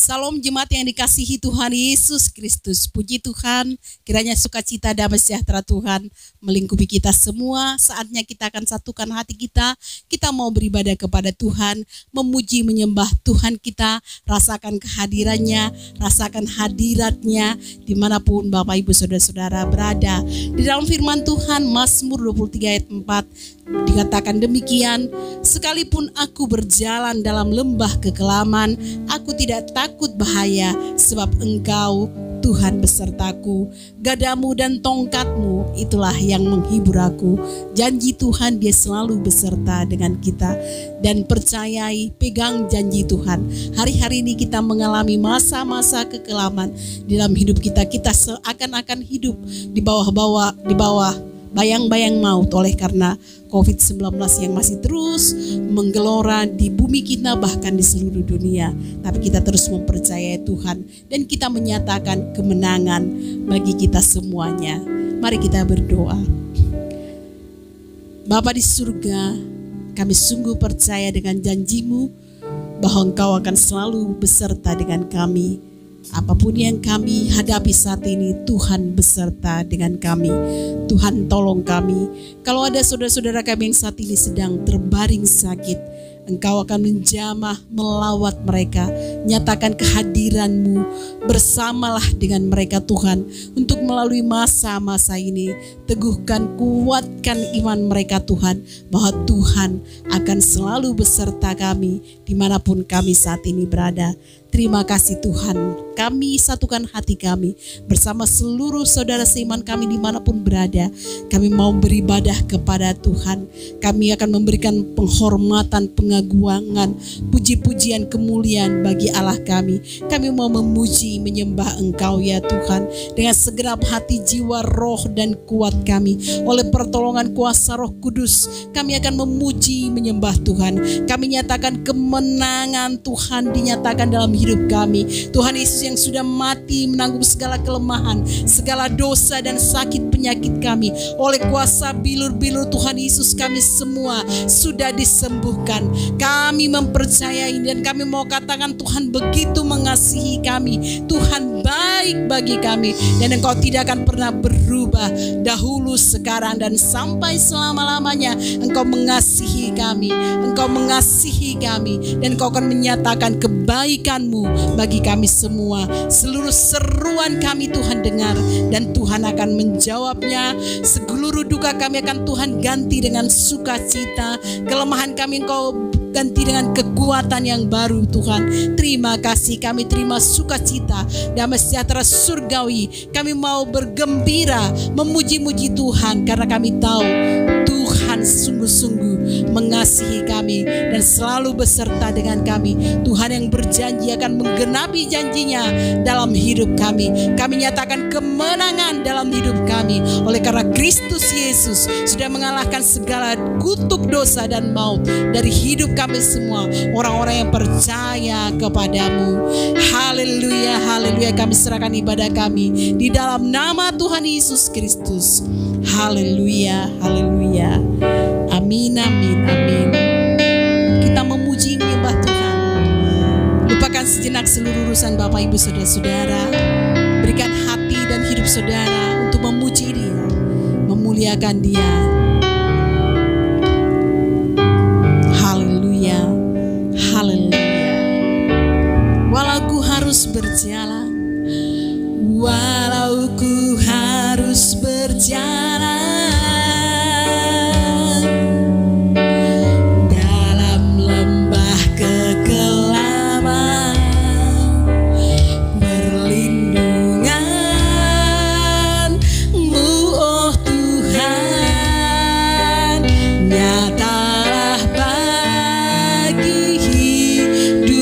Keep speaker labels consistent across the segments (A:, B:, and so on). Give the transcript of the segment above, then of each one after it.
A: Salam jemaat yang dikasihi Tuhan Yesus Kristus. Puji Tuhan, kiranya sukacita damai sejahtera Tuhan melingkupi kita semua. Saatnya kita akan satukan hati kita. Kita mau beribadah kepada Tuhan, memuji menyembah Tuhan kita. Rasakan kehadirannya, rasakan hadiratnya dimanapun Bapak Ibu Saudara-saudara berada. Di dalam firman Tuhan Mazmur 23 ayat 4 dikatakan demikian, sekalipun aku berjalan dalam lembah kekelaman, aku tidak takut bahaya, sebab Engkau Tuhan besertaku. Gadamu dan tongkatmu itulah yang menghibur aku. Janji Tuhan, Dia selalu beserta dengan kita. Dan percayai, pegang janji Tuhan. Hari-hari ini kita mengalami masa-masa kekelaman di dalam hidup kita. Kita seakan-akan hidup di bawah bayang-bayang maut oleh karena COVID-19 yang masih terus menggelora di bumi kita, bahkan di seluruh dunia. Tapi kita terus mempercayai Tuhan dan kita menyatakan kemenangan bagi kita semuanya. Mari kita berdoa. Bapa di surga, kami sungguh percaya dengan janji-Mu bahwa Engkau akan selalu beserta dengan kami. Apapun yang kami hadapi saat ini, Tuhan beserta dengan kami. Tuhan tolong kami. Kalau ada saudara-saudara kami yang saat ini sedang terbaring sakit, Engkau akan menjamah melawat mereka. Nyatakan kehadiran-Mu, bersamalah dengan mereka Tuhan, untuk melalui masa-masa ini. Teguhkan, kuatkan iman mereka Tuhan, bahwa Tuhan akan selalu beserta kami dimanapun kami saat ini berada. Terima kasih Tuhan, kami satukan hati kami bersama seluruh saudara seiman kami dimanapun berada. Kami mau beribadah kepada Tuhan. Kami akan memberikan penghormatan, pengagungan, puji-pujian, kemuliaan bagi Allah kami. Kami mau memuji, menyembah Engkau ya Tuhan, dengan segenap hati, jiwa, roh, dan kuat kami. Oleh pertolongan kuasa Roh Kudus, kami akan memuji, menyembah Tuhan. Kami nyatakan kemenangan Tuhan dinyatakan dalam hidup kami. Tuhan Yesus yang sudah mati menanggung segala kelemahan, segala dosa dan sakit penyakit kami. Oleh kuasa bilur-bilur Tuhan Yesus, kami semua sudah disembuhkan. Kami mempercayai dan kami mau katakan Tuhan begitu mengasihi kami. Tuhan baik bagi kami dan Engkau tidak akan pernah berubah. Dahulu, sekarang, dan sampai selama-lamanya Engkau mengasihi kami. Engkau mengasihi kami dan Engkau akan menyatakan kebaikan-Mu bagi kami semua. Seluruh seruan kami Tuhan dengar dan Tuhan akan menjawabnya. Seluruh duka kami akan Tuhan ganti dengan sukacita. Kelemahan kami Engkau ganti dengan kekuatan yang baru Tuhan. Terima kasih, kami terima sukacita, damai sejahtera surgawi. Kami mau bergembira, memuji-muji Tuhan karena kami tahu Tuhan sungguh-sungguh mengasihi kami dan selalu beserta dengan kami. Tuhan yang berjanji akan menggenapi janjinya dalam hidup kami. Kami nyatakan kemenangan dalam hidup kami oleh karena Kristus Yesus sudah mengalahkan segala kutuk dosa dan maut dari hidup kami semua, orang-orang yang percaya kepadamu. Haleluya, haleluya. Kami serahkan ibadah kami di dalam nama Tuhan Yesus Kristus. Haleluya, haleluya. Amin, amin, amin. Kita memuji menyembah Tuhan. Lupakan sejenak seluruh urusan Bapak Ibu Saudara-saudara. Berikan hati dan hidup saudara untuk memuji Dia, memuliakan Dia. Haleluya, haleluya. Walau ku harus berjalan, walau ku harus berjalan dalam lembah kekelaman, perlindungan-Mu oh Tuhan nyatalah bagi hidupku.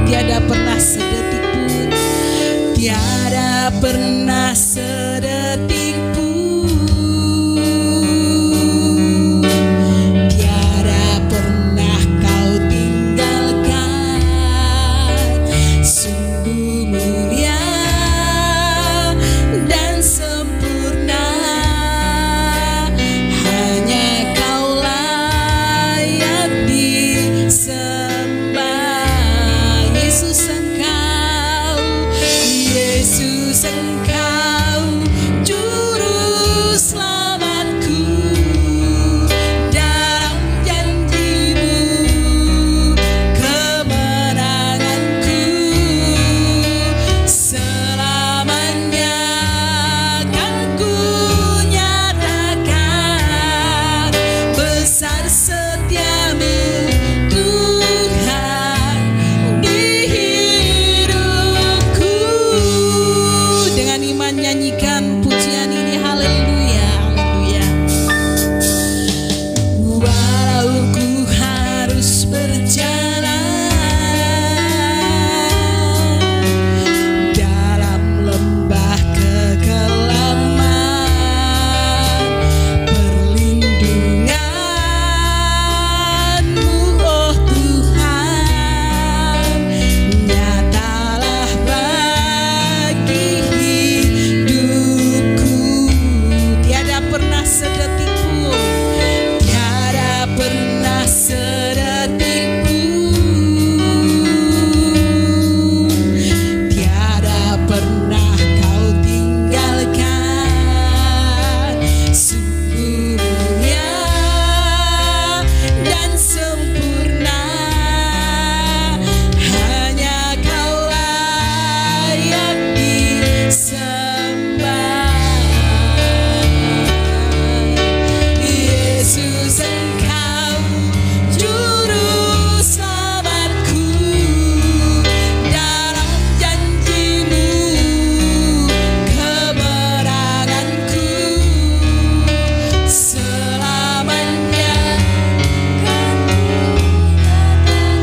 A: Tiada pernah sedetik pun, tiada Engkau juru selamatku, dalam janji-Mu kemenanganku selamanya kan ku nyatakan besar setiamu Tuhan di hidupku. Dengan iman nyanyikan pujian ini, haleluya, haleluya. Walau ku harus berjalan dalam lembah kekelaman, perlindungan-Mu oh Tuhan nyatalah bagi hidupku. Tiada pernah sedetik pun, tiada pernah sedetik pun, tiada pernah Kau tinggalkan. Sungguh mulia dan sempurna, hanya Kau layak disembah. Yesus, Engkau juru selamatku, dalam janji-Mu kemenanganku selamanya kan ku nyatakan.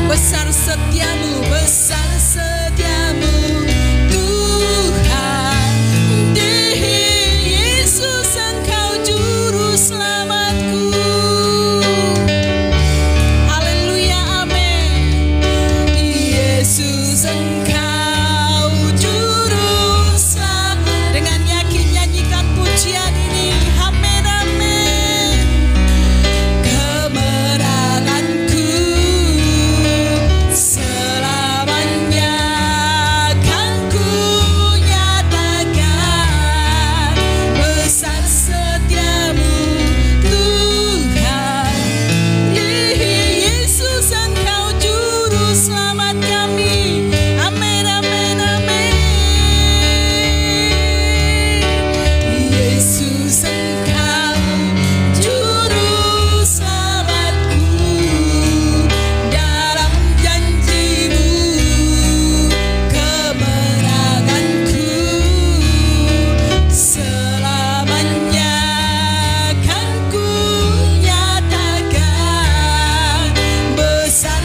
A: Besar setiamu, besar setiamu Tuhan di Yesus, Engkau juru selamatku. Haleluya, amin. Yesus, Engkau juru selamat. Dengan yakin nyanyikan pujian ini, amin, amin. Kemenanganku selamanya kan ku nyatakan besar setiamu Tuhan di Yesus, Engkau juru selamat kami. Amin, amin, amin. Yesus, Engkau juru selamatku, dalam janji-Mu kemenanganku selamanya kan ku nyatakan besar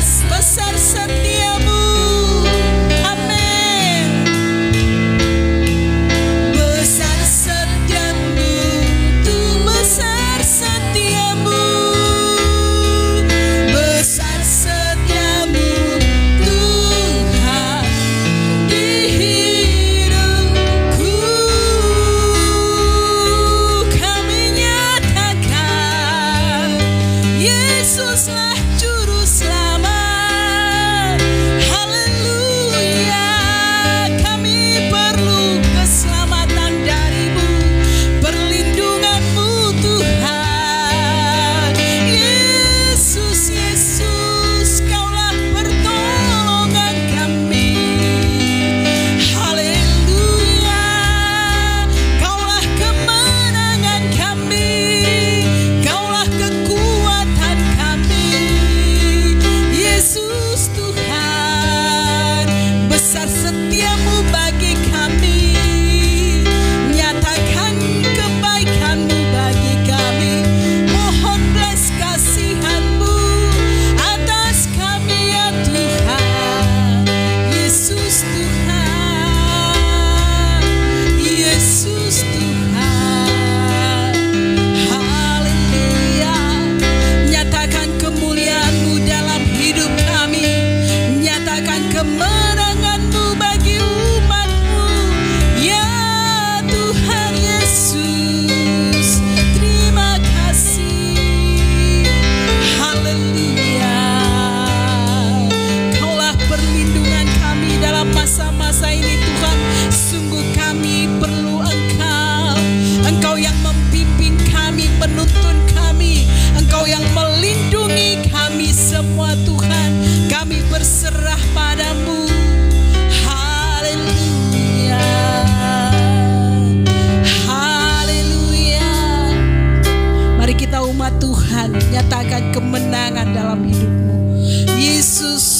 A: setia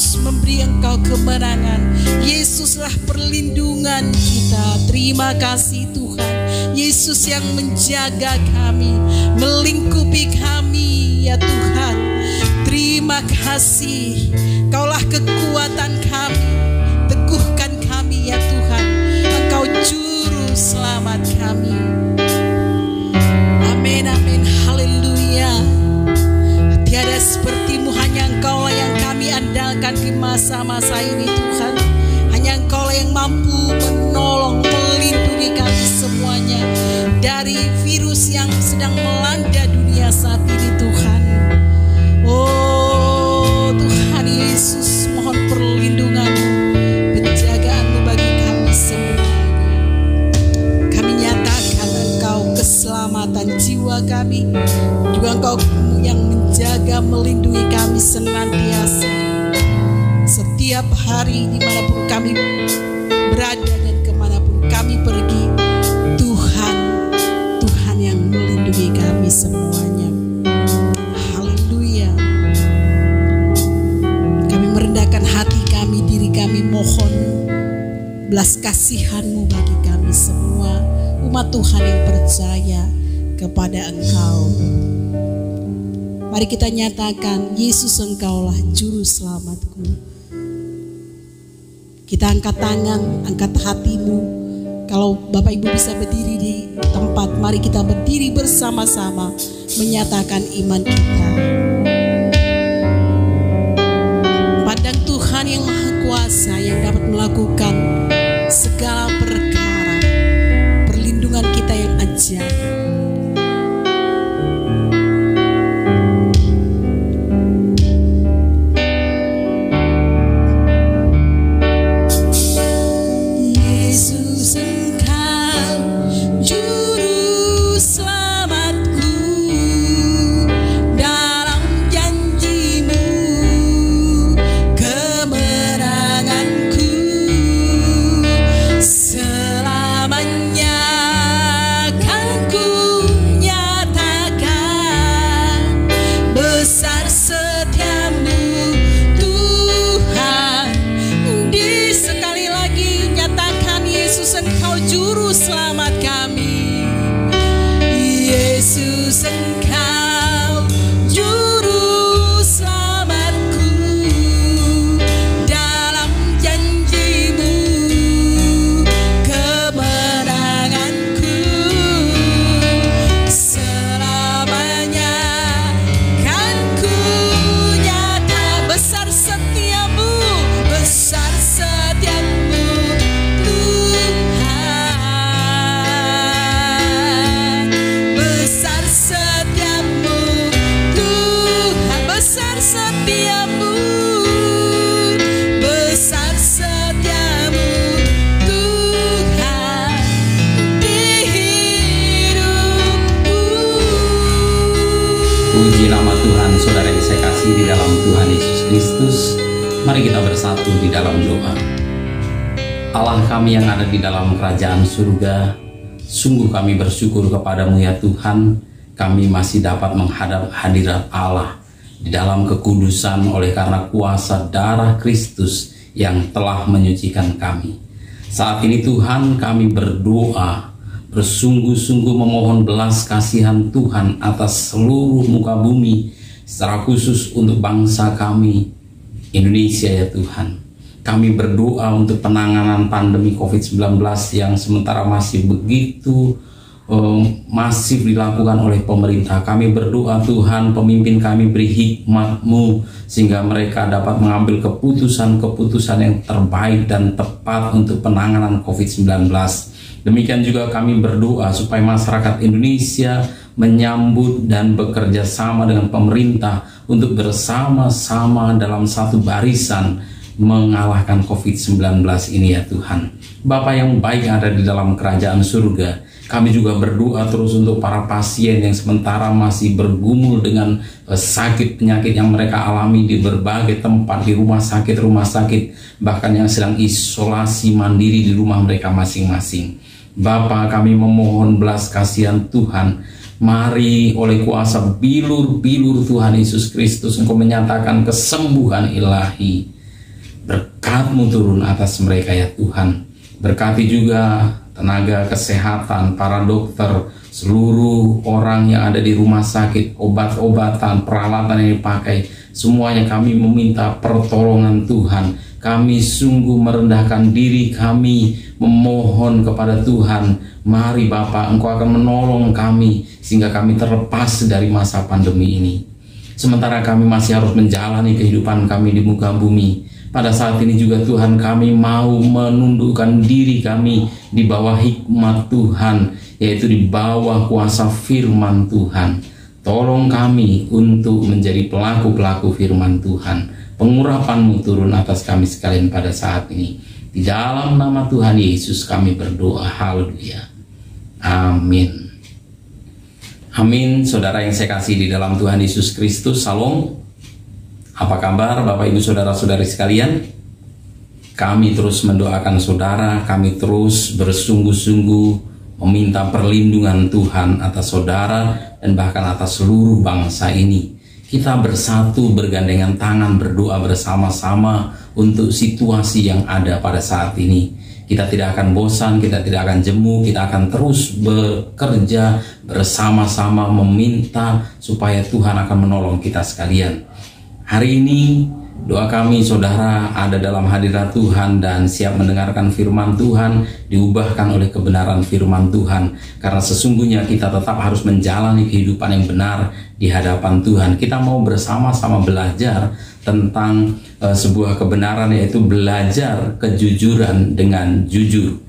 A: Yesus memberi Engkau kemenangan. Yesuslah perlindungan kita. Terima kasih Tuhan. Yesus yang menjaga kami, melingkupi kami ya Tuhan. Terima kasih. Kaulah kekuatan kami, teguhkan kami ya Tuhan. Engkau juru selamat kami. Amin, amin, haleluya. Tiada seperti-Mu, hanya Engkau yang kami andalkan di masa-masa ini Tuhan. Hanya Engkau yang mampu menolong, melindungi kami semuanya dari virus yang sedang melanda dunia saat ini Tuhan. Oh Tuhan Yesus, mohon perlindungan-Mu, penjagaan-Mu bagi kami semuanya. Kami nyatakan Engkau keselamatan jiwa kami, juga Engkau yang menjaga, melindungi kami senantiasa. Setiap hari dimanapun kami berada dan kemanapun kami pergi, Tuhan yang melindungi kami semuanya. Haleluya. Kami merendahkan hati kami, diri kami, mohon belas kasihan-Mu bagi kami semua umat Tuhan yang percaya kepada Engkau. Mari kita nyatakan, Yesus Engkaulah juru selamatku. Kita angkat tangan, angkat hatimu. Kalau Bapak Ibu bisa berdiri di tempat, mari kita berdiri bersama-sama menyatakan iman kita. Pandang Tuhan yang Maha Kuasa yang dapat melakukan segala perkara, perlindungan kita yang ajaib.
B: Puji nama Tuhan, saudara yang saya kasih di dalam Tuhan Yesus Kristus. Mari kita bersatu di dalam doa. Allah kami yang ada di dalam kerajaan surga, sungguh kami bersyukur kepadamu ya Tuhan. Kami masih dapat menghadap hadirat Allah di dalam kekudusan oleh karena kuasa darah Kristus yang telah menyucikan kami. Saat ini Tuhan kami berdoa, bersungguh-sungguh memohon belas kasihan Tuhan atas seluruh muka bumi, secara khusus untuk bangsa kami Indonesia ya Tuhan. Kami berdoa untuk penanganan pandemi COVID-19 yang sementara masih begitu masif dilakukan oleh pemerintah. Kami berdoa Tuhan, pemimpin kami beri hikmat-Mu sehingga mereka dapat mengambil keputusan-keputusan yang terbaik dan tepat untuk penanganan COVID-19. Demikian juga kami berdoa supaya masyarakat Indonesia menyambut dan bekerja sama dengan pemerintah untuk bersama-sama dalam satu barisan mengalahkan COVID-19 ini ya Tuhan. Bapa yang baik ada di dalam kerajaan surga, kami juga berdoa terus untuk para pasien yang sementara masih bergumul dengan sakit penyakit yang mereka alami di berbagai tempat, di rumah sakit, bahkan yang sedang isolasi mandiri di rumah mereka masing-masing. Bapa, kami memohon belas kasihan Tuhan. Mari oleh kuasa bilur-bilur Tuhan Yesus Kristus Engkau menyatakan kesembuhan ilahi. berkat-Mu turun atas mereka ya Tuhan. Berkati juga tenaga kesehatan, para dokter, seluruh orang yang ada di rumah sakit, obat-obatan, peralatan yang dipakai, semuanya kami meminta pertolongan Tuhan. Kami sungguh merendahkan diri, kami memohon kepada Tuhan, mari Bapa, Engkau akan menolong kami sehingga kami terlepas dari masa pandemi ini. Sementara kami masih harus menjalani kehidupan kami di muka bumi, pada saat ini juga Tuhan, kami mau menundukkan diri kami di bawah hikmat Tuhan, yaitu di bawah kuasa firman Tuhan. Tolong kami untuk menjadi pelaku-pelaku firman Tuhan. Pengurapan-Mu turun atas kami sekalian pada saat ini. Di dalam nama Tuhan Yesus kami berdoa. Haleluya. Amin. Amin. Saudara yang saya kasih di dalam Tuhan Yesus Kristus, Salam. Apa kabar Bapak Ibu Saudara-saudari sekalian? Kami terus mendoakan saudara, kami terus bersungguh-sungguh meminta perlindungan Tuhan atas saudara dan bahkan atas seluruh bangsa ini. Kita bersatu bergandengan tangan berdoa bersama-sama untuk situasi yang ada pada saat ini. Kita tidak akan bosan, kita tidak akan jemu, kita akan terus bekerja bersama-sama meminta supaya Tuhan akan menolong kita sekalian. Hari ini doa kami saudara ada dalam hadirat Tuhan dan siap mendengarkan firman Tuhan, diubahkan oleh kebenaran firman Tuhan. Karena sesungguhnya kita tetap harus menjalani kehidupan yang benar di hadapan Tuhan. Kita mau bersama-sama belajar tentang sebuah kebenaran, yaitu belajar kejujuran dengan jujur.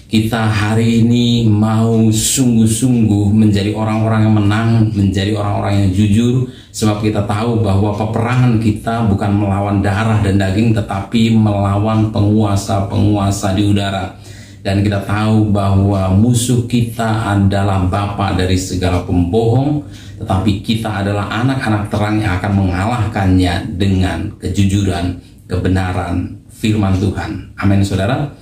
B: Kita hari ini mau sungguh-sungguh menjadi orang-orang yang menang, menjadi orang-orang yang jujur, sebab kita tahu bahwa peperangan kita bukan melawan darah dan daging, tetapi melawan penguasa-penguasa di udara. Dan kita tahu bahwa musuh kita adalah bapa dari segala pembohong, tetapi kita adalah anak-anak terang yang akan mengalahkannya dengan kejujuran, kebenaran firman Tuhan. Amin saudara.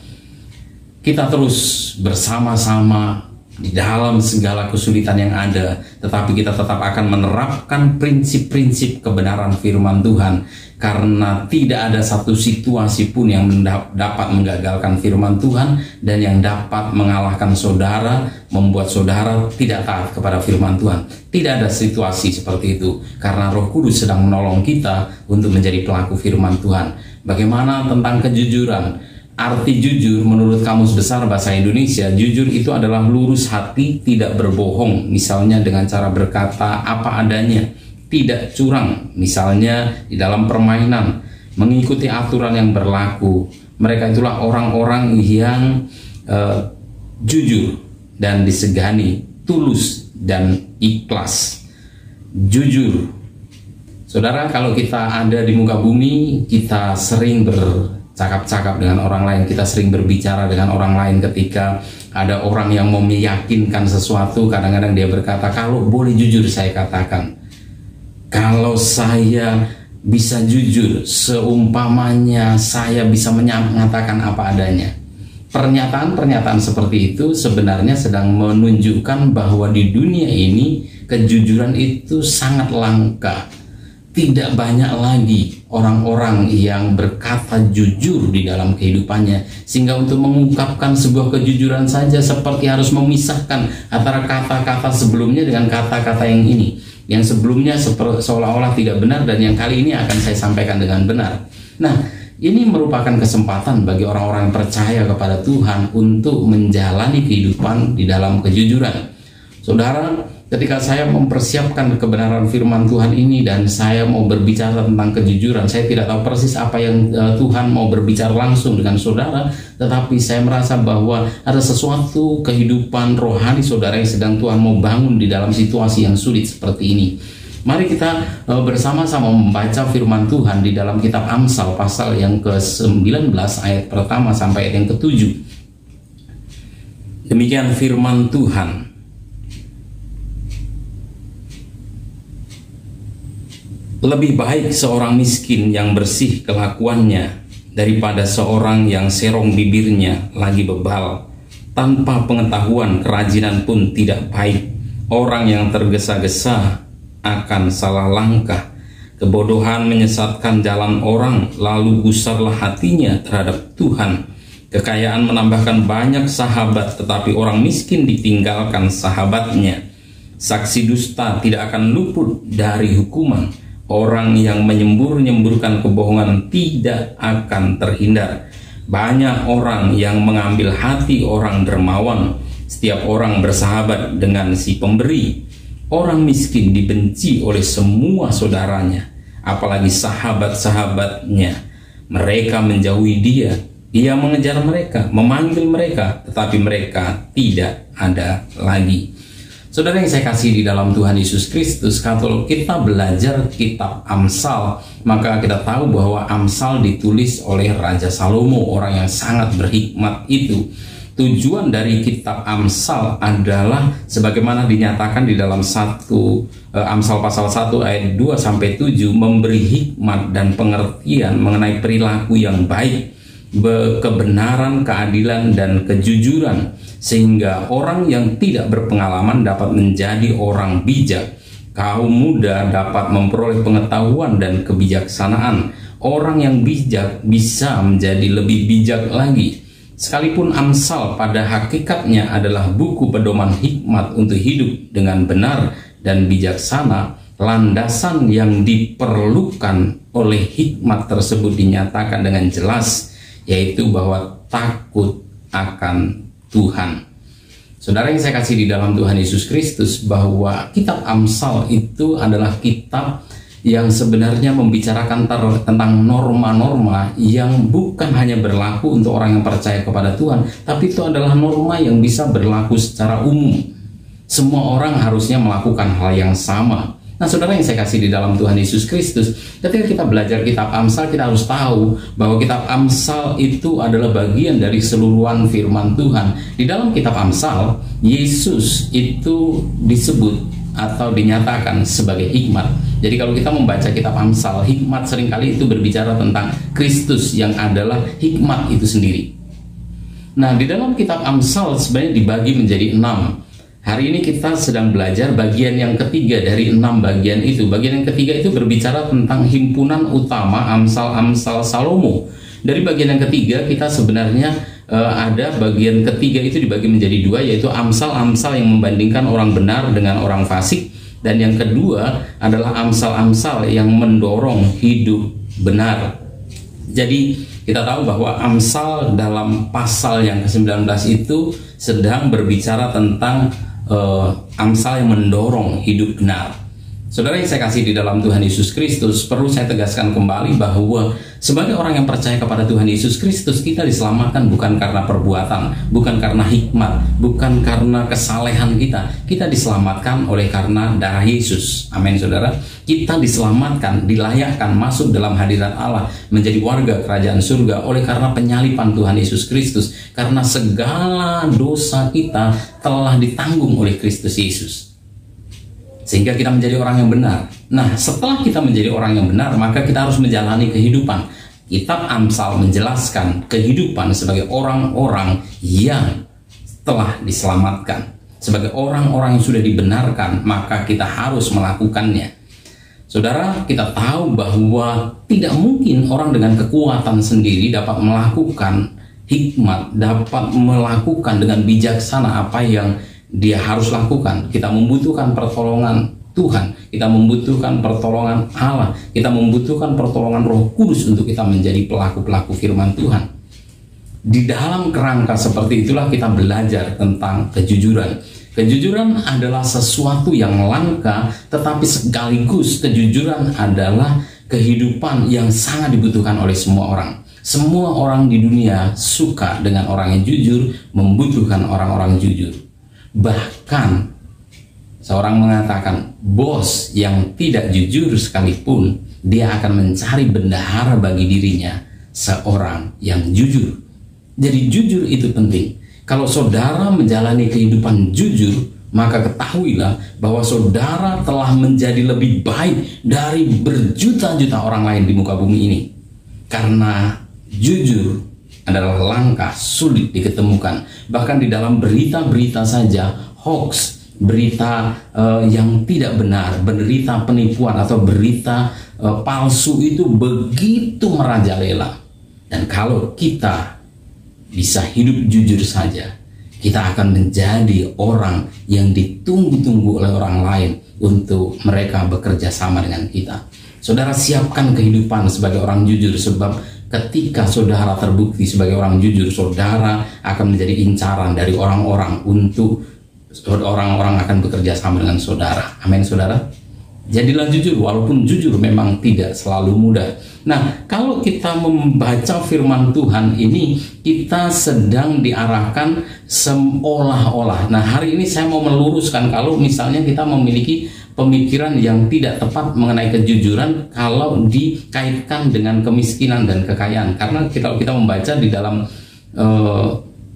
B: Kita terus bersama-sama di dalam segala kesulitan yang ada, tetapi kita tetap akan menerapkan prinsip-prinsip kebenaran firman Tuhan, karena tidak ada satu situasi pun yang dapat menggagalkan firman Tuhan dan yang dapat mengalahkan saudara, membuat saudara tidak taat kepada firman Tuhan. Tidak ada situasi seperti itu, karena Roh Kudus sedang menolong kita untuk menjadi pelaku firman Tuhan. Bagaimana tentang kejujuran? Arti jujur menurut Kamus Besar Bahasa Indonesia, jujur itu adalah lurus hati, tidak berbohong, misalnya dengan cara berkata apa adanya, tidak curang, misalnya di dalam permainan, mengikuti aturan yang berlaku. Mereka itulah orang-orang yang jujur dan disegani, tulus dan ikhlas. Jujur. Saudara, kalau kita ada di muka bumi, kita sering bercakap-cakap dengan orang lain, kita sering berbicara dengan orang lain. Ketika ada orang yang mau meyakinkan sesuatu, kadang-kadang dia berkata, kalau boleh jujur saya katakan, kalau saya bisa jujur, seumpamanya saya bisa mengatakan apa adanya. Pernyataan-pernyataan seperti itu sebenarnya sedang menunjukkan bahwa di dunia ini kejujuran itu sangat langka. Tidak banyak lagi orang-orang yang berkata jujur di dalam kehidupannya, sehingga untuk mengungkapkan sebuah kejujuran saja seperti harus memisahkan antara kata-kata sebelumnya dengan kata-kata yang ini. Yang sebelumnya seolah-olah tidak benar dan yang kali ini akan saya sampaikan dengan benar. Nah, ini merupakan kesempatan bagi orang-orang yang percaya kepada Tuhan untuk menjalani kehidupan di dalam kejujuran. Saudara, ketika saya mempersiapkan kebenaran firman Tuhan ini dan saya mau berbicara tentang kejujuran, saya tidak tahu persis apa yang Tuhan mau berbicara langsung dengan saudara, tetapi saya merasa bahwa ada sesuatu kehidupan rohani saudara yang sedang Tuhan mau bangun di dalam situasi yang sulit seperti ini. Mari kita bersama-sama membaca firman Tuhan di dalam kitab Amsal pasal yang ke-19 ayat pertama sampai ayat yang ke-7. Demikian firman Tuhan. Lebih baik seorang miskin yang bersih kelakuannya daripada seorang yang serong bibirnya lagi bebal. Tanpa pengetahuan kerajinan pun tidak baik. Orang yang tergesa-gesa akan salah langkah, Kebodohan menyesatkan jalan orang, lalu gusarlah hatinya terhadap Tuhan. Kekayaan menambahkan banyak sahabat, tetapi orang miskin ditinggalkan sahabatnya. Saksi dusta tidak akan luput dari hukuman. Orang yang menyembur-nyemburkan kebohongan tidak akan terhindar. Banyak orang yang mengambil hati orang dermawan. Setiap orang bersahabat dengan si pemberi. Orang miskin dibenci oleh semua saudaranya, apalagi sahabat-sahabatnya. Mereka menjauhi dia. Dia mengejar mereka, memanggil mereka, tetapi mereka tidak ada lagi. Saudara yang saya kasih di dalam Tuhan Yesus Kristus, kalau kita belajar kitab Amsal, maka kita tahu bahwa Amsal ditulis oleh Raja Salomo, orang yang sangat berhikmat itu. Tujuan dari kitab Amsal adalah sebagaimana dinyatakan di dalam Amsal pasal 1 ayat 2-7, memberi hikmat dan pengertian mengenai perilaku yang baik, kebenaran, keadilan, dan kejujuran, sehingga orang yang tidak berpengalaman dapat menjadi orang bijak. Kaum muda dapat memperoleh pengetahuan dan kebijaksanaan. Orang yang bijak bisa menjadi lebih bijak lagi. Sekalipun Amsal pada hakikatnya adalah buku pedoman hikmat untuk hidup dengan benar dan bijaksana, landasan yang diperlukan oleh hikmat tersebut dinyatakan dengan jelas, yaitu bahwa takut akan Tuhan. Saudara yang saya kasih di dalam Tuhan Yesus Kristus, bahwa kitab Amsal itu adalah kitab yang sebenarnya membicarakan tentang norma-norma yang bukan hanya berlaku untuk orang yang percaya kepada Tuhan, tapi itu adalah norma yang bisa berlaku secara umum. Semua orang harusnya melakukan hal yang sama. Nah, saudara yang saya kasih di dalam Tuhan Yesus Kristus, ketika kita belajar kitab Amsal, kita harus tahu bahwa kitab Amsal itu adalah bagian dari keseluruhan firman Tuhan. Di dalam kitab Amsal, Yesus itu disebut atau dinyatakan sebagai hikmat. Jadi kalau kita membaca kitab Amsal, hikmat seringkali itu berbicara tentang Kristus yang adalah hikmat itu sendiri. Nah, di dalam kitab Amsal sebenarnya dibagi menjadi 6. Hari ini kita sedang belajar bagian yang ketiga dari 6 bagian itu. Bagian yang ketiga itu berbicara tentang himpunan utama Amsal-Amsal Salomo. Dari bagian yang ketiga kita sebenarnya ada bagian ketiga itu dibagi menjadi 2, yaitu Amsal-Amsal yang membandingkan orang benar dengan orang fasik. Dan yang kedua adalah Amsal-Amsal yang mendorong hidup benar. Jadi kita tahu bahwa Amsal dalam pasal yang ke-19 itu sedang berbicara tentang Amsal yang mendorong hidup benar. Saudara yang saya kasih di dalam Tuhan Yesus Kristus, perlu saya tegaskan kembali bahwa sebagai orang yang percaya kepada Tuhan Yesus Kristus, kita diselamatkan bukan karena perbuatan, bukan karena hikmat, bukan karena kesalehan kita. Kita diselamatkan oleh karena darah Yesus. Amin, saudara. Kita diselamatkan, dilayakkan masuk dalam hadirat Allah, menjadi warga kerajaan surga oleh karena penyalipan Tuhan Yesus Kristus. Karena segala dosa kita telah ditanggung oleh Kristus Yesus, sehingga kita menjadi orang yang benar. Nah, setelah kita menjadi orang yang benar, maka kita harus menjalani kehidupan. Kitab Amsal menjelaskan kehidupan sebagai orang-orang yang telah diselamatkan. Sebagai orang-orang yang sudah dibenarkan, maka kita harus melakukannya. Saudara, kita tahu bahwa tidak mungkin orang dengan kekuatan sendiri dapat melakukan hikmat, dapat melakukan dengan bijaksana apa yang dia harus lakukan. Kita membutuhkan pertolongan Tuhan, kita membutuhkan pertolongan Allah, kita membutuhkan pertolongan Roh Kudus untuk kita menjadi pelaku-pelaku firman Tuhan. Di dalam kerangka seperti itulah kita belajar tentang kejujuran. Kejujuran adalah sesuatu yang langka, tetapi sekaligus kejujuran adalah kehidupan yang sangat dibutuhkan oleh semua orang. Semua orang di dunia suka dengan orang yang jujur, membutuhkan orang-orang jujur. Bahkan seorang mengatakan, bos yang tidak jujur sekalipun, dia akan mencari bendahara bagi dirinya, seorang yang jujur. Jadi jujur itu penting. Kalau saudara menjalani kehidupan jujur, maka ketahuilah bahwa saudara telah menjadi lebih baik dari berjuta-juta orang lain di muka bumi ini. Karena jujur adalah langka, sulit diketemukan. Bahkan di dalam berita-berita saja, hoax, berita yang tidak benar, berita penipuan atau berita palsu itu begitu merajalela. Dan kalau kita bisa hidup jujur saja, kita akan menjadi orang yang ditunggu-tunggu oleh orang lain untuk mereka bekerja sama dengan kita. Saudara, siapkan kehidupan sebagai orang jujur, sebab ketika saudara terbukti sebagai orang jujur, saudara akan menjadi incaran dari orang-orang untuk orang-orang akan bekerja sama dengan saudara. Amin, saudara. Jadilah jujur, walaupun jujur memang tidak selalu mudah. Nah, kalau kita membaca firman Tuhan ini, kita sedang diarahkan seolah-olah. Nah, hari ini saya mau meluruskan kalau misalnya kita memiliki pemikiran yang tidak tepat mengenai kejujuran kalau dikaitkan dengan kemiskinan dan kekayaan. Karena kita membaca di dalam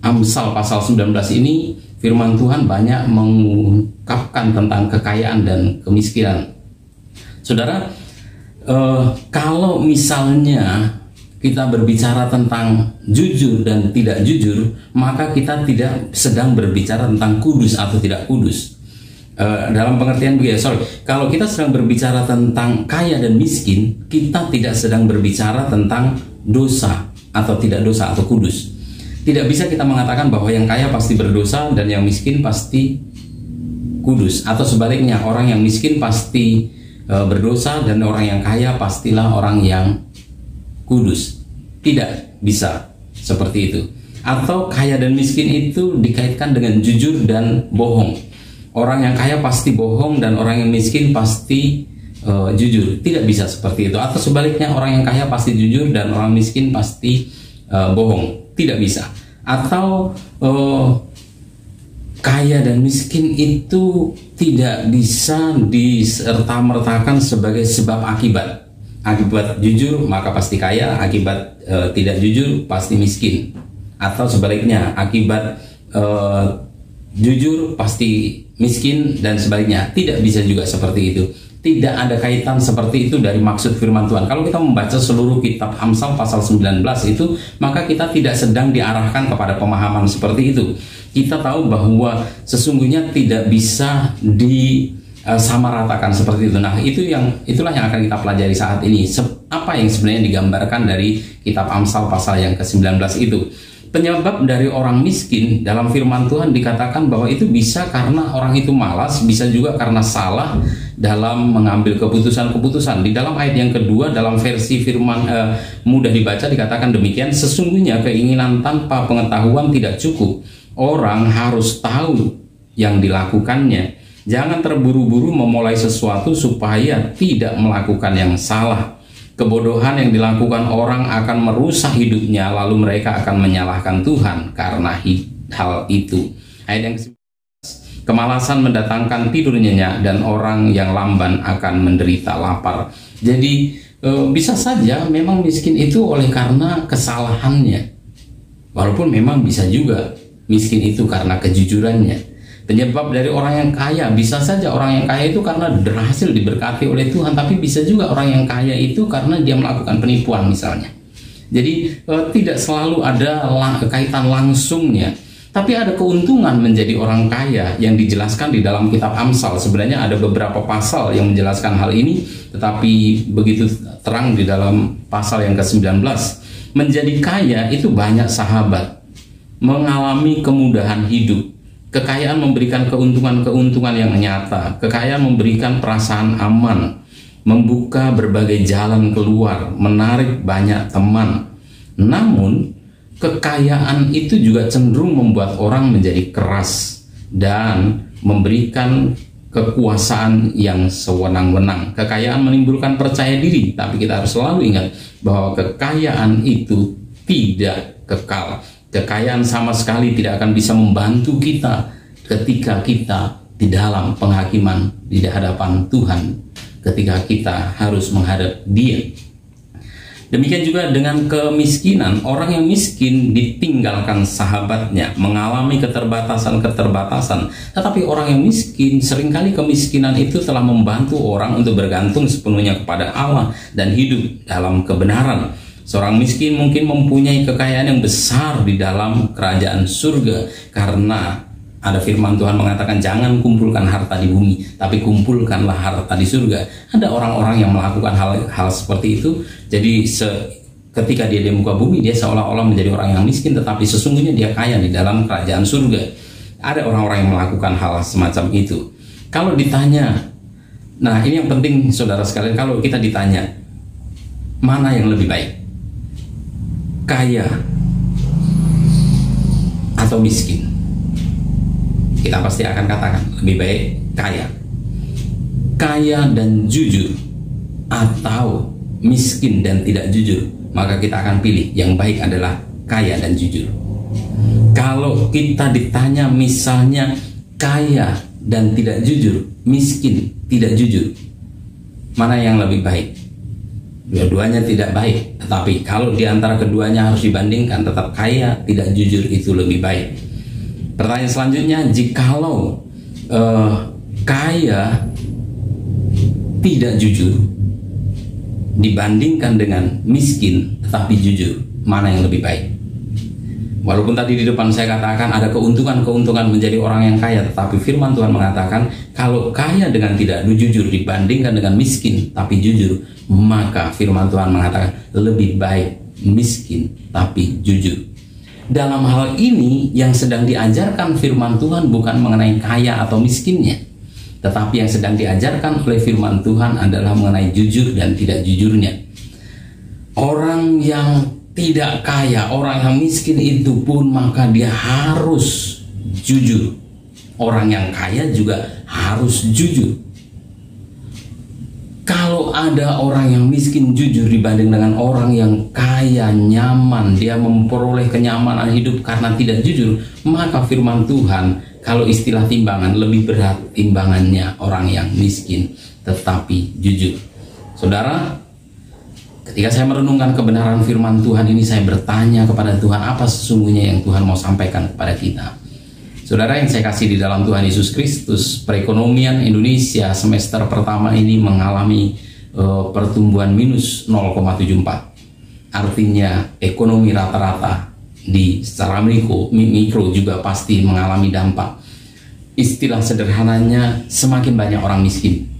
B: Amsal pasal 19 ini, firman Tuhan banyak mengungkapkan tentang kekayaan dan kemiskinan. Saudara, kalau misalnya kita berbicara tentang jujur dan tidak jujur, maka kita tidak sedang berbicara tentang kudus atau tidak kudus. Dalam pengertian begini, kalau kita sedang berbicara tentang kaya dan miskin, kita tidak sedang berbicara tentang dosa atau tidak dosa atau kudus. Tidak bisa kita mengatakan bahwa yang kaya pasti berdosa dan yang miskin pasti kudus, atau sebaliknya, orang yang miskin pasti berdosa dan orang yang kaya pastilah orang yang kudus. Tidak bisa seperti itu. Atau kaya dan miskin itu dikaitkan dengan jujur dan bohong. Orang yang kaya pasti bohong dan orang yang miskin pasti jujur. Tidak bisa seperti itu. Atau sebaliknya, orang yang kaya pasti jujur dan orang miskin pasti bohong. Tidak bisa. Atau kaya dan miskin itu tidak bisa diserta-mertakan sebagai sebab akibat. Akibat jujur maka pasti kaya, akibat tidak jujur pasti miskin. Atau sebaliknya, akibat jujur pasti miskin dan sebaliknya. Tidak bisa juga seperti itu. Tidak ada kaitan seperti itu dari maksud firman Tuhan. Kalau kita membaca seluruh kitab Amsal pasal 19 itu, maka kita tidak sedang diarahkan kepada pemahaman seperti itu. Kita tahu bahwa sesungguhnya tidak bisa disamaratakan seperti itu. Nah, itulah yang akan kita pelajari saat ini. Apa yang sebenarnya digambarkan dari kitab Amsal pasal yang ke-19 itu. Penyebab dari orang miskin dalam firman Tuhan dikatakan bahwa itu bisa karena orang itu malas, bisa juga karena salah dalam mengambil keputusan-keputusan. Di dalam ayat yang kedua, dalam versi firman mudah dibaca dikatakan demikian, sesungguhnya keinginan tanpa pengetahuan tidak cukup. Orang harus tahu yang dilakukannya. Jangan terburu-buru memulai sesuatu supaya tidak melakukan yang salah. Kebodohan yang dilakukan orang akan merusak hidupnya, lalu mereka akan menyalahkan Tuhan karena hal itu. Ayat yang ke-11, kemalasan mendatangkan tidur nyenyak dan orang yang lamban akan menderita lapar. Jadi bisa saja memang miskin itu oleh karena kesalahannya, walaupun memang bisa juga miskin itu karena kejujurannya. Penyebab dari orang yang kaya, bisa saja orang yang kaya itu karena berhasil diberkati oleh Tuhan, tapi bisa juga orang yang kaya itu karena dia melakukan penipuan misalnya. Jadi tidak selalu ada kaitan langsungnya, tapi ada keuntungan menjadi orang kaya yang dijelaskan di dalam kitab Amsal. Sebenarnya ada beberapa pasal yang menjelaskan hal ini, tetapi begitu terang di dalam pasal yang ke-19. Menjadi kaya itu banyak sahabat mengalami kemudahan hidup. Kekayaan memberikan keuntungan-keuntungan yang nyata. Kekayaan memberikan perasaan aman, membuka berbagai jalan keluar, menarik banyak teman. Namun, kekayaan itu juga cenderung membuat orang menjadi keras dan memberikan kekuasaan yang sewenang-wenang. Kekayaan menimbulkan percaya diri, tapi kita harus selalu ingat bahwa kekayaan itu tidak kekal. Kekayaan sama sekali tidak akan bisa membantu kita ketika kita di dalam penghakiman di hadapan Tuhan, ketika kita harus menghadap Dia. Demikian juga dengan kemiskinan. Orang yang miskin ditinggalkan sahabatnya, mengalami keterbatasan. Tetapi orang yang miskin, seringkali kemiskinan itu telah membantu orang untuk bergantung sepenuhnya kepada Allah dan hidup dalam kebenaran. Seorang miskin mungkin mempunyai kekayaan yang besar di dalam kerajaan surga karena Ada firman Tuhan mengatakan jangan kumpulkan harta di bumi, tapi kumpulkanlah harta di surga. Ada orang-orang yang melakukan hal seperti itu. Jadi ketika dia di muka bumi, dia seolah-olah menjadi orang yang miskin, tetapi sesungguhnya dia kaya di dalam kerajaan surga. Ada orang-orang yang melakukan hal semacam itu. Kalau ditanya, nah ini yang penting saudara sekalian, kalau kita ditanya mana yang lebih baik, kaya atau miskin, kita pasti akan katakan lebih baik kaya. Kaya dan jujur atau miskin dan tidak jujur, maka kita akan pilih yang baik adalah kaya dan jujur. Kalau kita ditanya misalnya kaya dan tidak jujur, miskin tidak jujur, mana yang lebih baik? Dua-duanya tidak baik, tetapi kalau di antara keduanya harus dibandingkan, tetap kaya tidak jujur itu lebih baik. Pertanyaan selanjutnya, jikalau kaya tidak jujur dibandingkan dengan miskin tetapi jujur, mana yang lebih baik? Walaupun tadi di depan saya katakan ada keuntungan-keuntungan menjadi orang yang kaya, tetapi firman Tuhan mengatakan kalau kaya dengan tidak jujur dibandingkan dengan miskin tapi jujur, maka firman Tuhan mengatakan lebih baik miskin tapi jujur. Dalam hal ini yang sedang diajarkan firman Tuhan bukan mengenai kaya atau miskinnya, tetapi yang sedang diajarkan oleh firman Tuhan adalah mengenai jujur dan tidak jujurnya. Orang yang tidak kaya, orang yang miskin itu pun maka dia harus jujur. Orang yang kaya juga harus jujur. Kalau ada orang yang miskin jujur dibanding dengan orang yang kaya nyaman, dia memperoleh kenyamanan hidup karena tidak jujur, maka firman Tuhan, kalau istilah timbangan, lebih berat timbangannya orang yang miskin tetapi jujur. Saudara, ketika saya merenungkan kebenaran firman Tuhan ini, saya bertanya kepada Tuhan, apa sesungguhnya yang Tuhan mau sampaikan kepada kita? Saudara yang saya kasih di dalam Tuhan Yesus Kristus, perekonomian Indonesia semester pertama ini mengalami pertumbuhan minus 0,74. Artinya ekonomi rata-rata di secara mikro juga pasti mengalami dampak. Istilah sederhananya, semakin banyak orang miskin.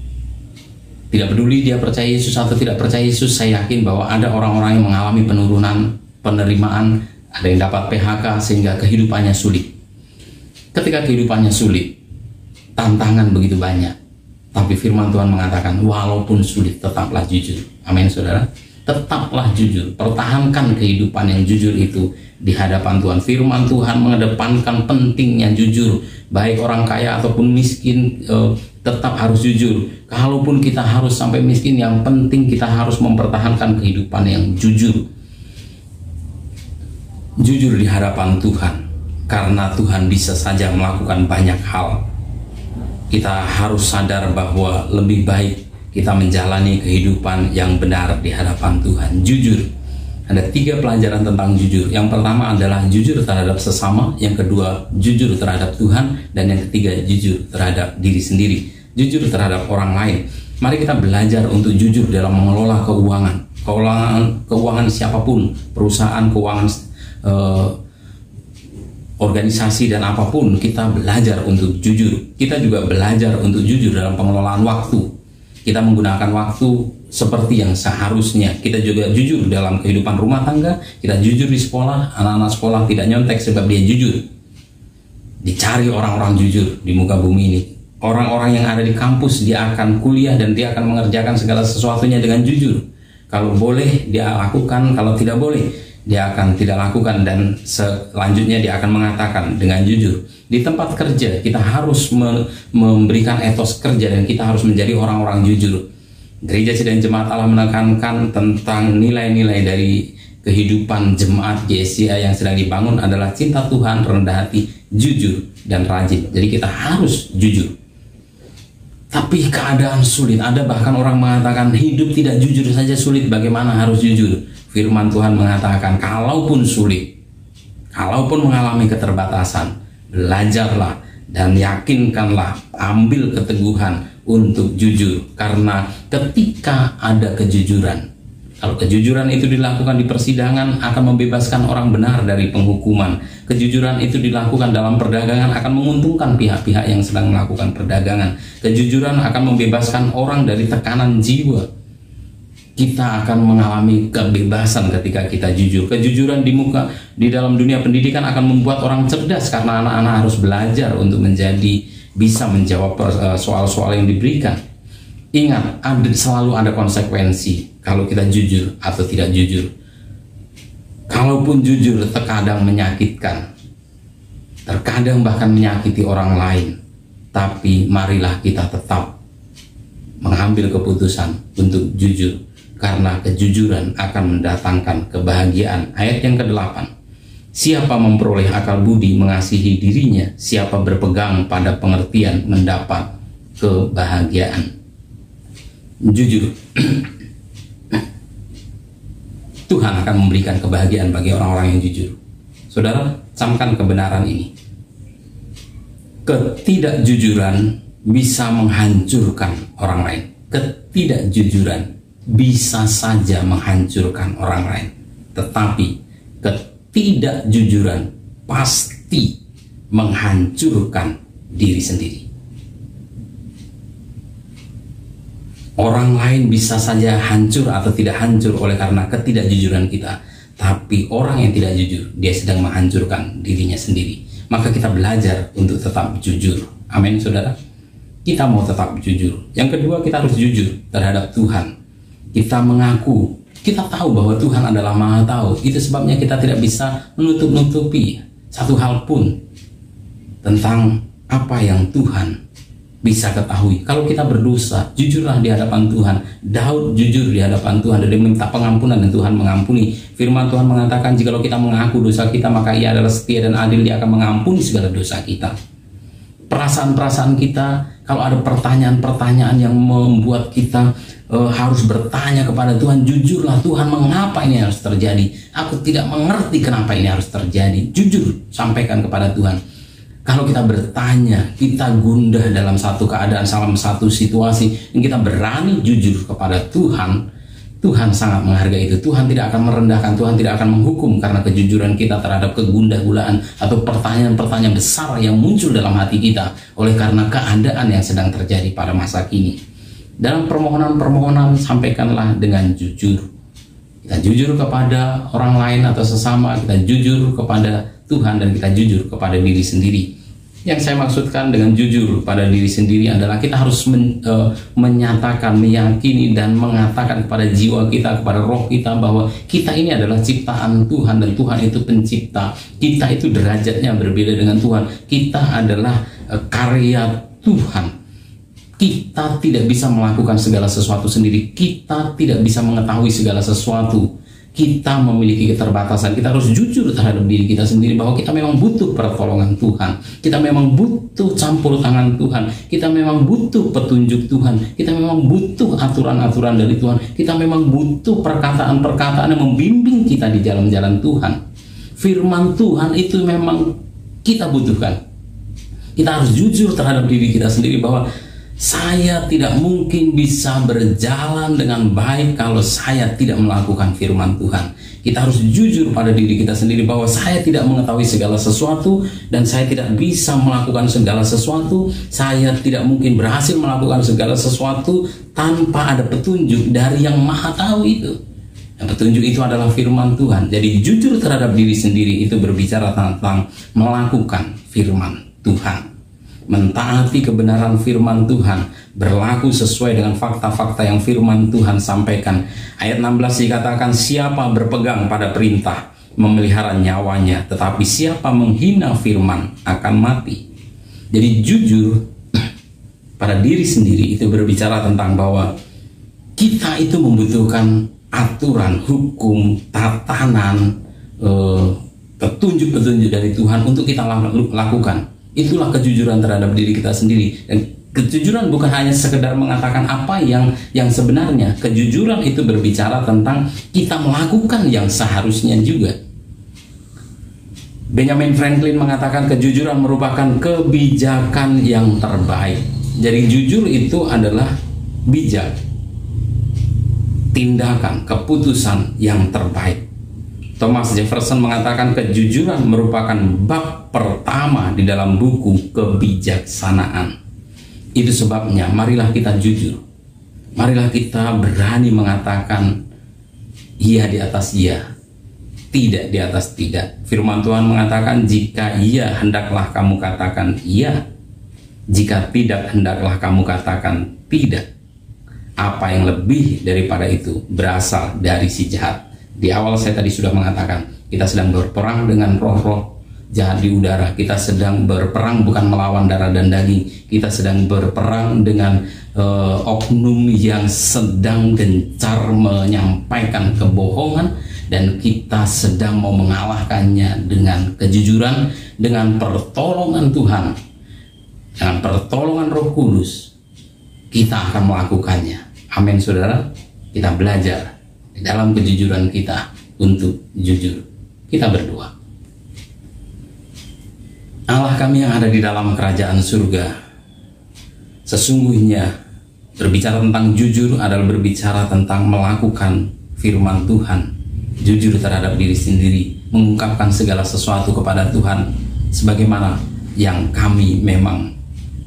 B: Tidak peduli dia percaya Yesus atau tidak percaya Yesus, saya yakin bahwa ada orang-orang yang mengalami penurunan penerimaan, ada yang dapat PHK sehingga kehidupannya sulit. Ketika kehidupannya sulit, tantangan begitu banyak, tapi firman Tuhan mengatakan walaupun sulit tetaplah jujur. Amin saudara, tetaplah jujur, pertahankan kehidupan yang jujur itu di hadapan Tuhan. Firman Tuhan mengedepankan pentingnya jujur, baik orang kaya ataupun miskin tetap harus jujur. Kalaupun kita harus sampai miskin, yang penting kita harus mempertahankan kehidupan yang jujur. Jujur di hadapan Tuhan, karena Tuhan bisa saja melakukan banyak hal. Kita harus sadar bahwa lebih baik kita menjalani kehidupan yang benar di hadapan Tuhan. Jujur. Ada 3 pelajaran tentang jujur. Yang pertama adalah jujur terhadap sesama, yang kedua jujur terhadap Tuhan, dan yang ketiga jujur terhadap diri sendiri, jujur terhadap orang lain. Mari kita belajar untuk jujur dalam mengelola keuangan siapapun, perusahaan, keuangan organisasi dan apapun, kita belajar untuk jujur. Kita juga belajar untuk jujur dalam pengelolaan waktu. Kita menggunakan waktu seperti yang seharusnya. Kita juga jujur dalam kehidupan rumah tangga. Kita jujur di sekolah. Anak-anak sekolah tidak nyontek sebab dia jujur. Dicari orang-orang jujur di muka bumi ini. Orang-orang yang ada di kampus, dia akan kuliah dan dia akan mengerjakan segala sesuatunya dengan jujur. Kalau boleh dia lakukan, kalau tidak boleh dia akan tidak lakukan, dan selanjutnya dia akan mengatakan dengan jujur. Di tempat kerja kita harus memberikan etos kerja dan kita harus menjadi orang-orang jujur. Gereja Sidang Jemaat Allah menekankan tentang nilai-nilai dari kehidupan jemaat GSCA yang sedang dibangun adalah cinta Tuhan, rendah hati, jujur, dan rajin. Jadi kita harus jujur. Tapi keadaan sulit. Ada bahkan orang mengatakan hidup tidak jujur saja sulit, bagaimana harus jujur? Firman Tuhan mengatakan kalaupun sulit, kalaupun mengalami keterbatasan, belajarlah dan yakinkanlah, ambil keteguhan untuk jujur. Karena ketika ada kejujuran, Kalau kejujuran itu dilakukan di persidangan akan membebaskan orang benar dari penghukuman. Kejujuran itu dilakukan dalam perdagangan akan menguntungkan pihak-pihak yang sedang melakukan perdagangan. Kejujuran akan membebaskan orang dari tekanan jiwa. Kita akan mengalami kebebasan ketika kita jujur. Kejujuran di dalam dunia pendidikan akan membuat orang cerdas karena anak-anak harus belajar untuk bisa menjawab soal-soal yang diberikan. Ingat, selalu ada konsekuensi kalau kita jujur atau tidak jujur. Kalaupun jujur terkadang menyakitkan, terkadang bahkan menyakiti orang lain, tapi marilah kita tetap mengambil keputusan untuk jujur, karena kejujuran akan mendatangkan kebahagiaan. Ayat yang ke-8, siapa memperoleh akal budi mengasihi dirinya, siapa berpegang pada pengertian mendapat kebahagiaan. Jujur, Tuhan akan memberikan kebahagiaan bagi orang-orang yang jujur. Saudara, camkan kebenaran ini. Ketidakjujuran bisa menghancurkan orang lain. Ketidakjujuran bisa saja menghancurkan orang lain. Tetapi ketidakjujuran pasti menghancurkan diri sendiri. Orang lain bisa saja hancur atau tidak hancur oleh karena ketidakjujuran kita. Tapi orang yang tidak jujur, dia sedang menghancurkan dirinya sendiri. Maka kita belajar untuk tetap jujur. Amin, saudara. Kita mau tetap jujur. Yang kedua, kita harus jujur terhadap Tuhan. Kita mengaku, kita tahu bahwa Tuhan adalah Maha Tahu. Itu sebabnya kita tidak bisa menutup-nutupi satu hal pun tentang apa yang Tuhan bisa ketahui. Kalau kita berdosa, jujurlah di hadapan Tuhan. Daud jujur di hadapan Tuhan dan dia minta pengampunan dan Tuhan mengampuni. Firman Tuhan mengatakan, jikalau kita mengaku dosa kita, maka Ia adalah setia dan adil, Dia akan mengampuni segala dosa kita. Perasaan-perasaan kita, kalau ada pertanyaan-pertanyaan yang membuat kita harus bertanya kepada Tuhan, jujurlah, Tuhan, mengapa ini harus terjadi? Aku tidak mengerti kenapa ini harus terjadi. Jujur, sampaikan kepada Tuhan. Kalau kita bertanya, kita gundah dalam satu keadaan, dalam satu situasi, dan kita berani jujur kepada Tuhan, Tuhan sangat menghargai itu. Tuhan tidak akan merendahkan, Tuhan tidak akan menghukum karena kejujuran kita terhadap kegundah-gulaan atau pertanyaan-pertanyaan besar yang muncul dalam hati kita oleh karena keadaan yang sedang terjadi pada masa kini. Dalam permohonan-permohonan, sampaikanlah dengan jujur. Kita jujur kepada orang lain atau sesama, kita jujur kepada Tuhan, dan kita jujur kepada diri sendiri. Yang saya maksudkan dengan jujur pada diri sendiri adalah kita harus menyatakan, meyakini, dan mengatakan kepada jiwa kita, kepada roh kita, bahwa kita ini adalah ciptaan Tuhan dan Tuhan itu pencipta. Kita itu derajatnya berbeda dengan Tuhan. Kita adalah karya Tuhan. Kita tidak bisa melakukan segala sesuatu sendiri. Kita tidak bisa mengetahui segala sesuatu. Kita memiliki keterbatasan. Kita harus jujur terhadap diri kita sendiri bahwa kita memang butuh pertolongan Tuhan. Kita memang butuh campur tangan Tuhan. Kita memang butuh petunjuk Tuhan. Kita memang butuh aturan-aturan dari Tuhan. Kita memang butuh perkataan-perkataan yang membimbing kita di jalan-jalan Tuhan. Firman Tuhan itu memang kita butuhkan. Kita harus jujur terhadap diri kita sendiri bahwa saya tidak mungkin bisa berjalan dengan baik kalau saya tidak melakukan firman Tuhan. Kita harus jujur pada diri kita sendiri bahwa saya tidak mengetahui segala sesuatu dan saya tidak bisa melakukan segala sesuatu. Saya tidak mungkin berhasil melakukan segala sesuatu tanpa ada petunjuk dari yang Maha Tahu itu. Dan petunjuk itu adalah firman Tuhan. Jadi jujur terhadap diri sendiri itu berbicara tentang melakukan firman Tuhan. Mentaati kebenaran firman Tuhan, berlaku sesuai dengan fakta-fakta yang firman Tuhan sampaikan. Ayat 16 dikatakan, siapa berpegang pada perintah memelihara nyawanya, tetapi siapa menghina firman akan mati. Jadi jujur pada diri sendiri itu berbicara tentang bahwa kita itu membutuhkan aturan, hukum, tatanan, petunjuk-petunjuk dari Tuhan untuk kita lakukan. Itulah kejujuran terhadap diri kita sendiri. Dan kejujuran bukan hanya sekedar mengatakan apa yang sebenarnya. Kejujuran itu berbicara tentang kita melakukan yang seharusnya juga. Benjamin Franklin mengatakan kejujuran merupakan kebijakan yang terbaik. Jadi jujur itu adalah bijak. tindakan, keputusan yang terbaik. Thomas Jefferson mengatakan kejujuran merupakan bab pertama di dalam buku kebijaksanaan. Itu sebabnya marilah kita jujur. Marilah kita berani mengatakan iya di atas iya, tidak di atas tidak. Firman Tuhan mengatakan jika iya hendaklah kamu katakan iya, jika tidak hendaklah kamu katakan tidak. Apa yang lebih daripada itu berasal dari si jahat. Di awal saya tadi sudah mengatakan kita sedang berperang dengan roh-roh jahat di udara. Kita sedang berperang bukan melawan darah dan daging. Kita sedang berperang dengan oknum yang sedang gencar menyampaikan kebohongan, dan kita sedang mau mengalahkannya dengan kejujuran, dengan pertolongan Tuhan, dengan pertolongan Roh Kudus. Kita akan melakukannya. Amin, saudara. Kita belajar di dalam kejujuran kita untuk jujur. Kita berdoa. Allah kami yang ada di dalam kerajaan surga, sesungguhnya berbicara tentang jujur adalah berbicara tentang melakukan firman Tuhan, jujur terhadap diri sendiri, mengungkapkan segala sesuatu kepada Tuhan sebagaimana yang kami memang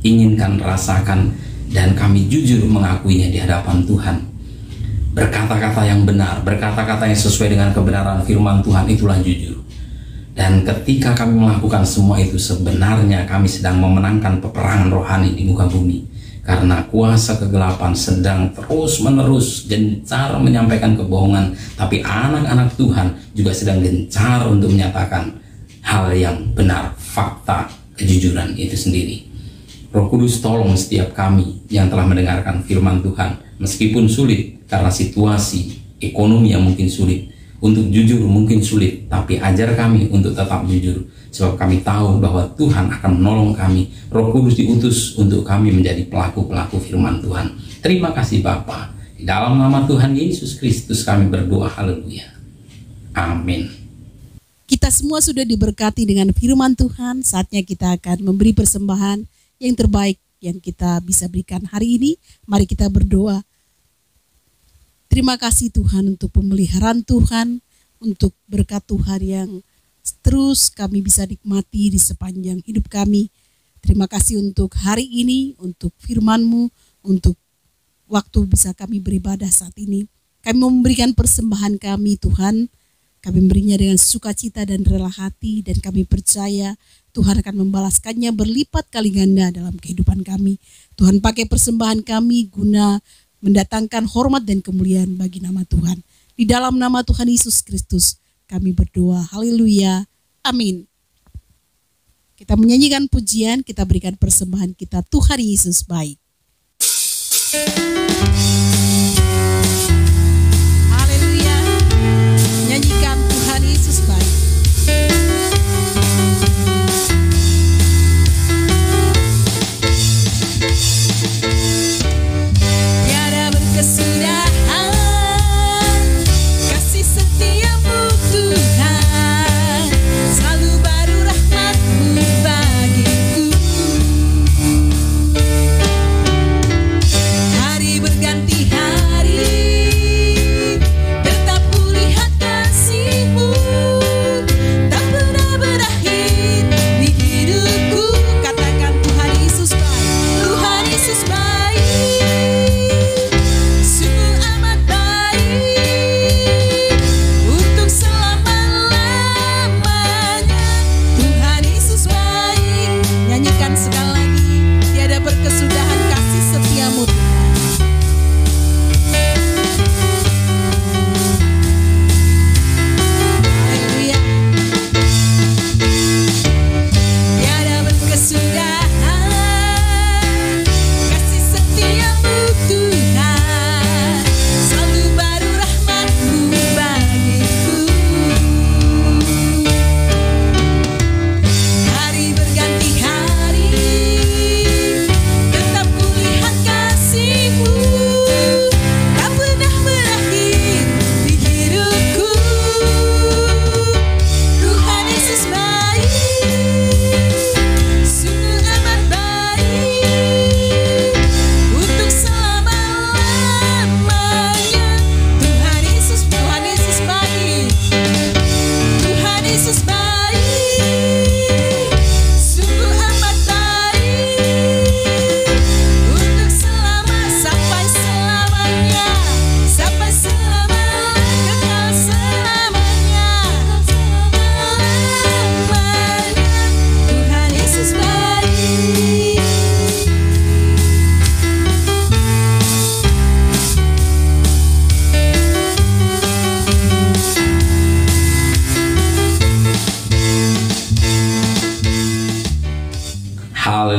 B: inginkan, rasakan, dan kami jujur mengakuinya di hadapan Tuhan. Berkata-kata yang benar, berkata-kata yang sesuai dengan kebenaran firman Tuhan, itulah jujur. Dan ketika kami melakukan semua itu, sebenarnya kami sedang memenangkan peperangan rohani di muka bumi. Karena kuasa kegelapan sedang terus-menerus gencar menyampaikan kebohongan, tapi anak-anak Tuhan juga sedang gencar untuk menyatakan hal yang benar, fakta, kejujuran itu sendiri. Roh Kudus, tolong setiap kami yang telah mendengarkan firman Tuhan, meskipun sulit karena situasi ekonomi yang mungkin sulit, untuk jujur mungkin sulit, tapi ajar kami untuk tetap jujur, sebab kami tahu bahwa Tuhan akan menolong kami. Roh Kudus diutus untuk kami menjadi pelaku-pelaku firman Tuhan. Terima kasih Bapa. Di dalam nama Tuhan Yesus Kristus kami berdoa, haleluya. Amin.
A: Kita semua sudah diberkati dengan firman Tuhan. Saatnya kita akan memberi persembahan yang terbaik yang kita bisa berikan hari ini. Mari kita berdoa. Terima kasih Tuhan untuk pemeliharaan Tuhan, untuk berkat Tuhan yang terus kami bisa nikmati di sepanjang hidup kami. Terima kasih untuk hari ini, untuk firman-Mu, untuk waktu bisa kami beribadah saat ini. Kami memberikan persembahan kami Tuhan, kami memberinya dengan sukacita dan rela hati, dan kami percaya Tuhan akan membalaskannya berlipat kali ganda dalam kehidupan kami. Tuhan pakai persembahan kami guna mendatangkan hormat dan kemuliaan bagi nama Tuhan. Di dalam nama Tuhan Yesus Kristus kami berdoa, haleluya, amin. Kita menyanyikan pujian, kita berikan persembahan kita, Tuhan Yesus baik. Haleluya, nyanyikan Tuhan Yesus baik.
C: Kasih setiamu Tuhan, selalu baru rahmat-Mu bagiku. Hari berganti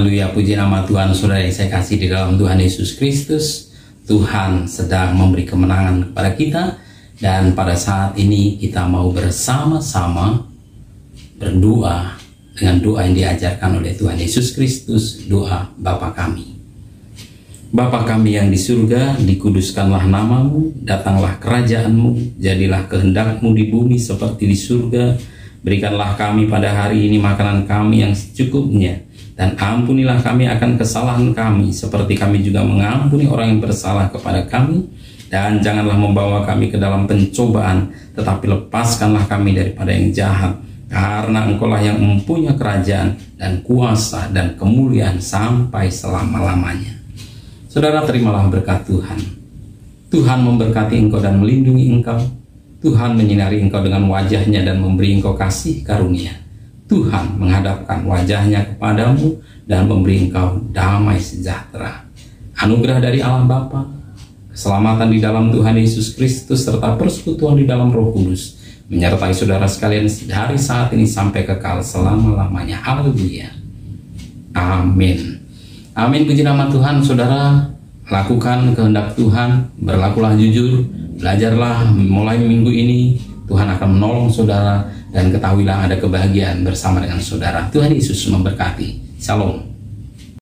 B: Haleluya, puji nama Tuhan. Saudara yang saya kasih di dalam Tuhan Yesus Kristus, Tuhan sedang memberi kemenangan kepada kita. Dan pada saat ini kita mau bersama-sama berdoa dengan doa yang diajarkan oleh Tuhan Yesus Kristus, doa Bapa kami. Bapa kami yang di surga, dikuduskanlah namamu, datanglah kerajaanmu, jadilah kehendakmu di bumi seperti di surga. Berikanlah kami pada hari ini makanan kami yang secukupnya, dan ampunilah kami akan kesalahan kami, seperti kami juga mengampuni orang yang bersalah kepada kami. Dan janganlah membawa kami ke dalam pencobaan, tetapi lepaskanlah kami daripada yang jahat. Karena Engkaulah yang mempunyai kerajaan dan kuasa dan kemuliaan sampai selama-lamanya. Saudara, terimalah berkat Tuhan. Tuhan memberkati engkau dan melindungi engkau. Tuhan menyinari engkau dengan wajahnya dan memberi engkau kasih karunia. Tuhan menghadapkan wajahnya kepadamu dan memberi engkau damai sejahtera. Anugerah dari Allah Bapa, keselamatan di dalam Tuhan Yesus Kristus, serta persekutuan di dalam Roh Kudus menyertai saudara sekalian dari saat ini sampai kekal selama-lamanya. Haleluya. Amin. Amin, puji nama Tuhan. Saudara, lakukan kehendak Tuhan, berlakulah jujur, belajarlah mulai minggu ini. Tuhan akan menolong saudara, dan ketahuilah ada kebahagiaan bersama dengan saudara. Tuhan Yesus memberkati. Shalom.